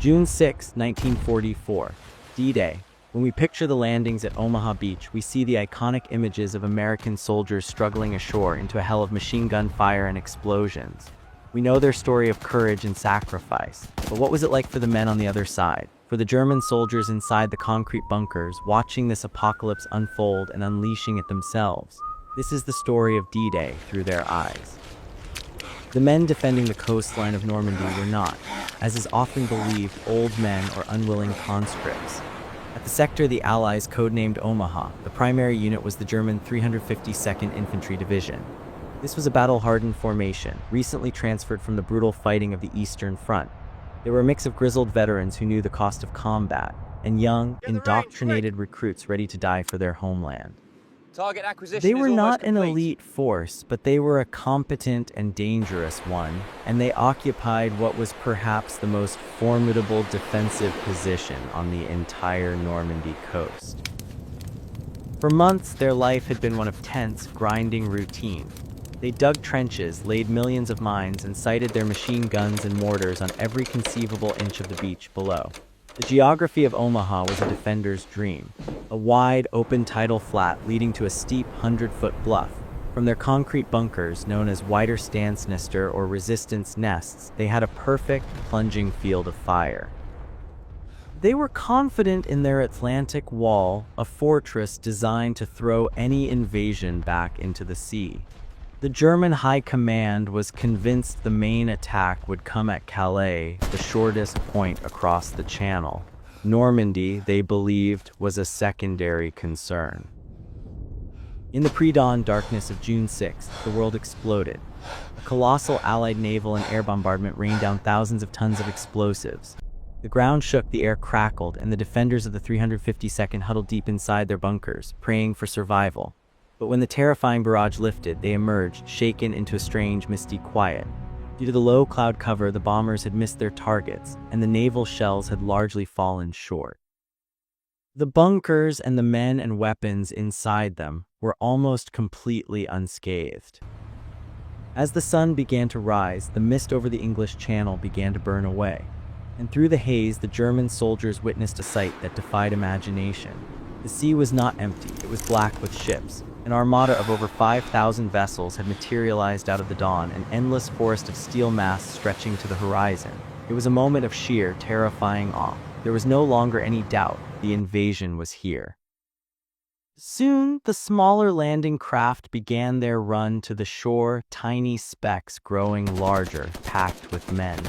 June 6, 1944, D-Day. When we picture the landings at Omaha Beach, we see the iconic images of American soldiers struggling ashore into a hell of machine gun fire and explosions. We know their story of courage and sacrifice, but what was it like for the men on the other side? For the German soldiers inside the concrete bunkers, watching this apocalypse unfold and unleashing it themselves? This is the story of D-Day through their eyes. The men defending the coastline of Normandy were not, as is often believed, old men or unwilling conscripts. At the sector the Allies codenamed Omaha, the primary unit was the German 352nd Infantry Division. This was a battle-hardened formation, recently transferred from the brutal fighting of the Eastern Front. They were a mix of grizzled veterans who knew the cost of combat, and young, indoctrinated recruits ready to die for their homeland. Target acquisition They were is not almost an complete. elite force, but they were a competent and dangerous one, and they occupied what was perhaps the most formidable defensive position on the entire Normandy coast. For months, their life had been one of tense, grinding routine. They dug trenches, laid millions of mines, and sighted their machine guns and mortars on every conceivable inch of the beach below. The geography of Omaha was a defender's dream, a wide, open tidal flat leading to a steep 100-foot bluff. From their concrete bunkers, known as Wider Stance Nester or Resistance Nests, they had a perfect, plunging field of fire. They were confident in their Atlantic Wall, a fortress designed to throw any invasion back into the sea. The German High Command was convinced the main attack would come at Calais, the shortest point across the Channel. Normandy, they believed, was a secondary concern. In the pre-dawn darkness of June 6th, the world exploded. A colossal Allied naval and air bombardment rained down thousands of tons of explosives. The ground shook, the air crackled, and the defenders of the 352nd huddled deep inside their bunkers, praying for survival. But when the terrifying barrage lifted, they emerged, shaken into a strange, misty quiet. Due to the low cloud cover, the bombers had missed their targets, and the naval shells had largely fallen short. The bunkers and the men and weapons inside them were almost completely unscathed. As the sun began to rise, the mist over the English Channel began to burn away, and through the haze, the German soldiers witnessed a sight that defied imagination. The sea was not empty, it was black with ships. An armada of over 5,000 vessels had materialized out of the dawn, an endless forest of steel masts stretching to the horizon. It was a moment of sheer, terrifying awe. There was no longer any doubt, the invasion was here. Soon, the smaller landing craft began their run to the shore, tiny specks growing larger, packed with men.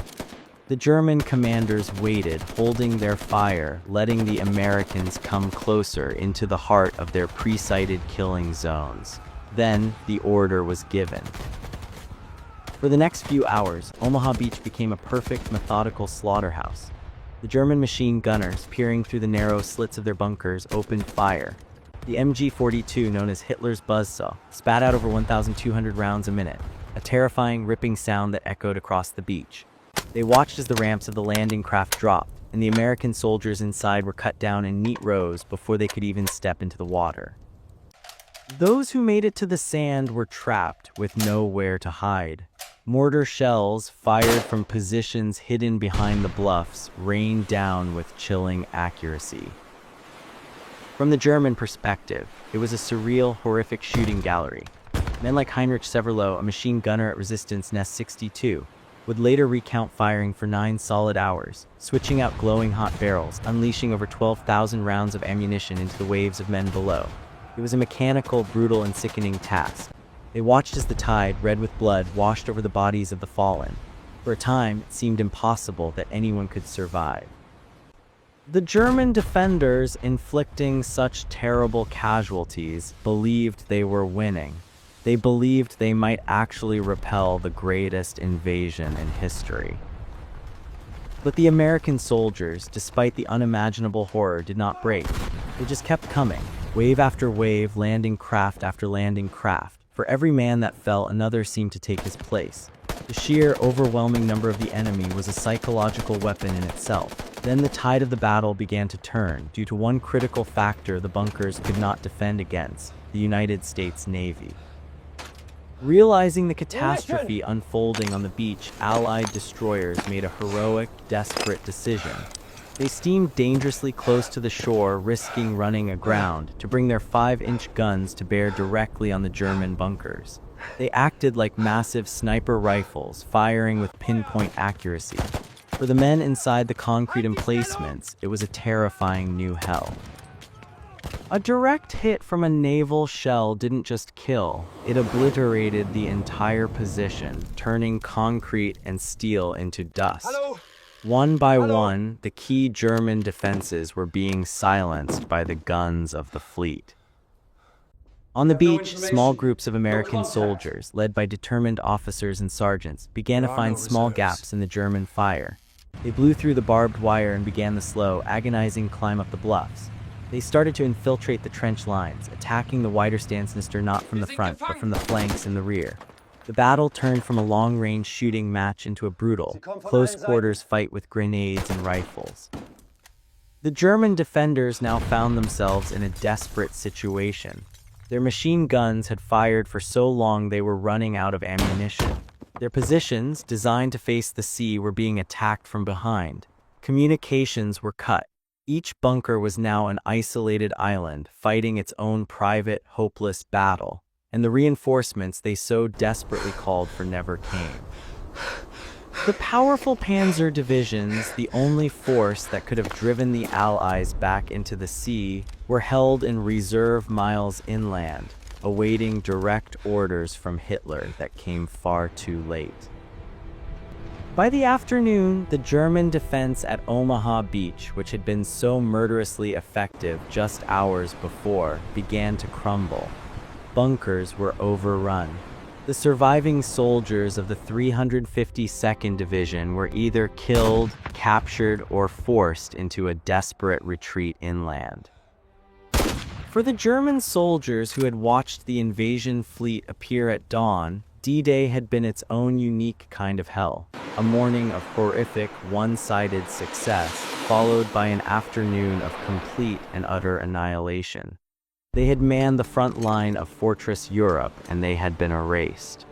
The German commanders waited, holding their fire, letting the Americans come closer into the heart of their pre-sighted killing zones. Then, the order was given. For the next few hours, Omaha Beach became a perfect, methodical slaughterhouse. The German machine gunners, peering through the narrow slits of their bunkers, opened fire. The MG-42, known as Hitler's buzzsaw, spat out over 1,200 rounds a minute, a terrifying, ripping sound that echoed across the beach. They watched as the ramps of the landing craft dropped, and the American soldiers inside were cut down in neat rows before they could even step into the water. Those who made it to the sand were trapped with nowhere to hide. Mortar shells, fired from positions hidden behind the bluffs, rained down with chilling accuracy. From the German perspective, it was a surreal, horrific shooting gallery. Men like Heinrich Severloh, a machine gunner at Resistance Nest 62, would later recount firing for 9 solid hours, switching out glowing hot barrels, unleashing over 12,000 rounds of ammunition into the waves of men below. It was a mechanical, brutal, and sickening task. They watched as the tide, red with blood, washed over the bodies of the fallen. For a time, it seemed impossible that anyone could survive. The German defenders, inflicting such terrible casualties, believed they were winning. They believed they might actually repel the greatest invasion in history. But the American soldiers, despite the unimaginable horror, did not break. They just kept coming, wave after wave, landing craft after landing craft. For every man that fell, another seemed to take his place. The sheer, overwhelming number of the enemy was a psychological weapon in itself. Then the tide of the battle began to turn, due to one critical factor the bunkers could not defend against: the United States Navy. Realizing the catastrophe unfolding on the beach, Allied destroyers made a heroic, desperate decision. They steamed dangerously close to the shore, risking running aground, to bring their 5-inch guns to bear directly on the German bunkers. They acted like massive sniper rifles, firing with pinpoint accuracy. For the men inside the concrete emplacements, it was a terrifying new hell. A direct hit from a naval shell didn't just kill, it obliterated the entire position, turning concrete and steel into dust. One by one, the key German defenses were being silenced by the guns of the fleet. On the beach, small groups of American soldiers, led by determined officers and sergeants, began to find small gaps in the German fire. They blew through the barbed wire and began the slow, agonizing climb up the bluffs. They started to infiltrate the trench lines, attacking the wider stand sinister not from the front, but from the flanks and the rear. The battle turned from a long-range shooting match into a brutal, close-quarters fight with grenades and rifles. The German defenders now found themselves in a desperate situation. Their machine guns had fired for so long they were running out of ammunition. Their positions, designed to face the sea, were being attacked from behind. Communications were cut. Each bunker was now an isolated island, fighting its own private, hopeless battle, and the reinforcements they so desperately called for never came. The powerful panzer divisions, the only force that could have driven the Allies back into the sea, were held in reserve miles inland, awaiting direct orders from Hitler that came far too late. By the afternoon, the German defense at Omaha Beach, which had been so murderously effective just hours before, began to crumble. Bunkers were overrun. The surviving soldiers of the 352nd Division were either killed, captured, or forced into a desperate retreat inland. For the German soldiers who had watched the invasion fleet appear at dawn, D-Day had been its own unique kind of hell. A morning of horrific, one-sided success, followed by an afternoon of complete and utter annihilation. They had manned the front line of Fortress Europe, and they had been erased.